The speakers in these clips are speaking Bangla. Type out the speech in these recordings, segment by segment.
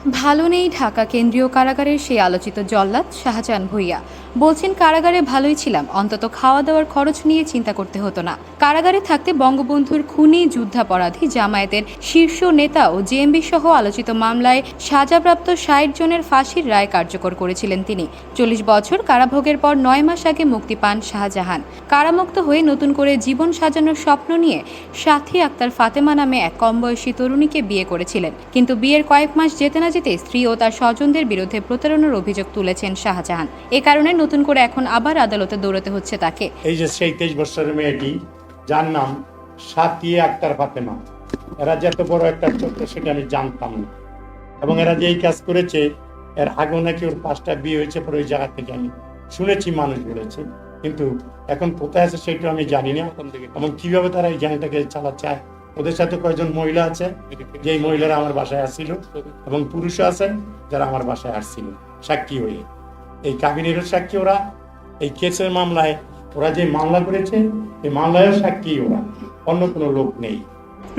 ভালো নেই ঢাকা কেন্দ্রীয় কারাগারের সেই আলোচিত জল্লাদ শাহজাহান ভূঁইয়া। বলছেন, কারাগারে ভালোই ছিলাম, অন্তত খাওয়া দাওয়ার খরচ নিয়ে চিন্তা করতে হতো না। কারাগারে থাকতে বঙ্গবন্ধুর খুনি, যুদ্ধাপরাধী, জামায়াতের শীর্ষ নেতা ও জেএমবি সহ আলোচিত মামলায় সাজাপ্রাপ্ত ৬০ জনের ফাঁসির রায় কার্যকর করেছিলেন তিনি। ৪০ বছর কারাভোগের পর ৯ মাস আগে মুক্তি পান শাহজাহান। কারামুক্ত হয়ে নতুন করে জীবন সাজানোর স্বপ্ন নিয়ে সাথী আক্তার ফাতেমা নামে এক কমবয়সী তরুণীকে বিয়ে করেছিলেন। কিন্তু বিয়ের কয়েক মাস যেতে না যেতে স্ত্রী ও তার স্বজনদের বিরুদ্ধে প্রতারণার অভিযোগ তুলেছেন শাহজাহান। এ কারণে নতুন করে এখন আবার আদালতে দৌড়াতে হচ্ছে তাকে। এই যে সেই 23 বছরের মেয়েটি, যার নাম সাথী আক্তার ফাতেমা, এরা যে এত বড় একটা চক্র সেটা আমি জানতাম না। এবং এরা যে এই কাজ করেছে, এর আগেও নাকি ওর 5টা বিয়ে হয়েছে, পরে ওই জায়গা থেকে আমি শুনেছি, মানুষ বলেছে। কিন্তু এখন কোথায় আছে সেটা আমি জানি না, এবং কিভাবে তারা এই গ্যাংটাকে চালাচ্ছে। ওদের সাথে কয়েকজন মহিলা আছে, যেই মহিলারা আমার বাসায় আসছিল, এবং পুরুষও আছেন যারা আমার বাসায় আসছিল সাক্ষী হয়ে। এই কাবিনেরও সাক্ষী ওরা, এই কেসের মামলায় ওরা যে মামলা করেছে এই মামলায় সাক্ষী ওরা, অন্য কোনো লোক নেই।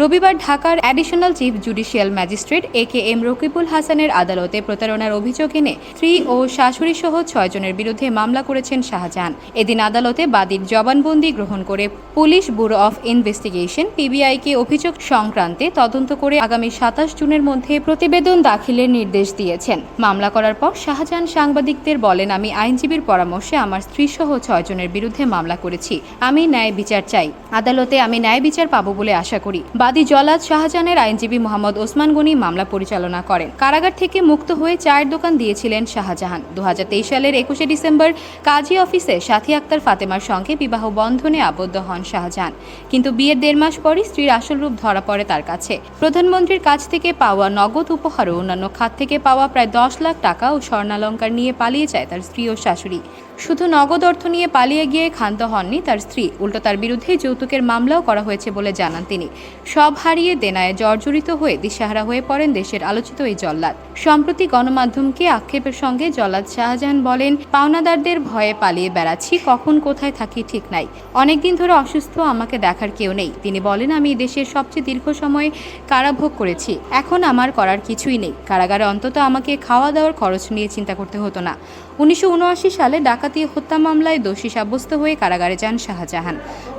রবিবার ঢাকার additional chief judicial magistrate AKM Rakibul হাসানের আদালতে প্রতারণার অভিযোগ এনে স্ত্রী ও শাশুড়ি সহ ৬ জনের বিরুদ্ধে মামলা করেছেন শাহজাহান। এদিন আদালতে বাদীর জবানবন্দি গ্রহণ করে পুলিশ ব্যুরো অফ ইনভেস্টিগেশন পিবিআইকে অভিযোগ সংক্রান্তে তদন্ত করে আগামী ২৭ জুনের মধ্যে প্রতিবেদন দাখিলের নির্দেশ দিয়েছেন। মামলা করার পর শাহজাহান সাংবাদিকদের বলেন, আমি আইনজীবীর পরামর্শে আমার স্ত্রী সহ ৬ জনের বিরুদ্ধে মামলা করেছি। আমি ন্যায় বিচার চাই। আদালতে আমি ন্যায় বিচার পাবো বলে আশা করি। বাদী জল্লাদ শাহজাহানের আইনজীবী মোহাম্মদ ওসমান গনি মামলা পরিচালনা করেন। কারাগার থেকে মুক্ত হয়ে চায়ের দোকান দিয়েছিলেন শাহজাহান। ২০২৩ সালের ২১শে ডিসেম্বর কাজী অফিসে সাথী আক্তার ফাতেমার সঙ্গে বিবাহ বন্ধনে আবদ্ধ হন শাহজাহান। কিন্তু বিয়ের ১.৫ মাস পরই স্ত্রীর আসল রূপ ধরা পড়ে তার কাছে। প্রধানমন্ত্রীর কাছ থেকে পাওয়া নগদ উপহার ও অন্যান্য খাত থেকে পাওয়া প্রায় ১০ লাখ টাকা ও স্বর্ণালংকার নিয়ে পালিয়ে যায় তার স্ত্রী ও শাশুড়ি। শুধু নগদ অর্থ নিয়ে পালিয়ে গিয়ে ক্ষান্ত হননি তার স্ত্রী, উল্টো তার বিরুদ্ধে যৌতুকের মামলাও করা হয়েছে বলে জানান তিনি। সব হারিয়ে দেনায় জর্জরিত হয়ে দিশেহারা হয়ে পড়েন দেশের আলোচিত এই জল্লাদ। সম্প্রতি গণমাধ্যমকে আক্ষেপের সঙ্গে জল্লাদ শাহজাহান বলেন, পাওনাদারদের ভয়ে পালিয়ে বেড়াচ্ছি, কখন কোথায় থাকি ঠিক নাই। অনেকদিন ধরে অসুস্থ, আমাকে দেখার কেউ নেই। তিনি বলেন, আমি দেশের সবচেয়ে দীর্ঘ সময় কারাভোগ করেছি, এখন আমার করার কিছুই নেই। কারাগারে অন্তত আমাকে খাওয়া দাওয়ার খরচ নিয়ে চিন্তা করতে হতো না। ১৯৭৯ সালে ডাকাতি হত্যা মামলায় দোষী সাব্যস্ত হয়ে কারাগারে যান শাহজাহান।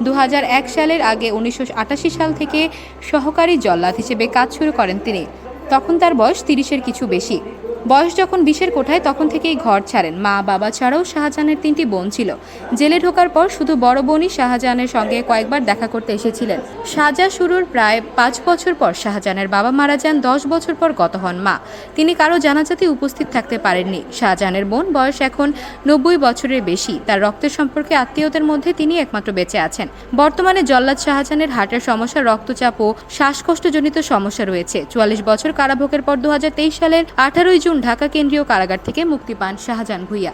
২০০১ সালের আগে ১৯৮৮ সাল থেকে সহকারী জল্লাদ হিসেবে কাজ শুরু করেন তিনি। তখন তার বয়স ৩০-এর কিছু বেশি। বয়স যখন ২০-এর কোঠায় তখন থেকেই ঘর ছাড়েন। মা বাবা ছাড়াও শাহজাহানের ৩টি বোন ছিল। জেলে ঢোকার পর শুধু বড় বোনই শাহজাহানের সঙ্গে কয়েকবার দেখা করতে এসেছিলেন। সাজা শুরুর প্রায় ৫ বছর পর শাহজাহানের বাবা মারা যান। ১০ বছর পর গত হন মা। তিনি কারো জানাজাতে উপস্থিত থাকতে পারেননি। শাহজাহানের বোন বয়স এখন ৯০ বছরের বেশি। তার রক্তের সম্পর্কে আত্মীয়দের মধ্যে তিনি একমাত্র বেঁচে আছেন। বর্তমানে জল্লাদ শাহজাহানের হার্টের সমস্যা, রক্তচাপ ও শ্বাসকষ্টজনিত সমস্যা রয়েছে। ৪৪ বছর কারাভোগের পর ২০২৩ সালের ১৮ জুন ঢাকা কেন্দ্রীয় কারাগার থেকে মুক্তি পান শাহজাহান ভূঁইয়া।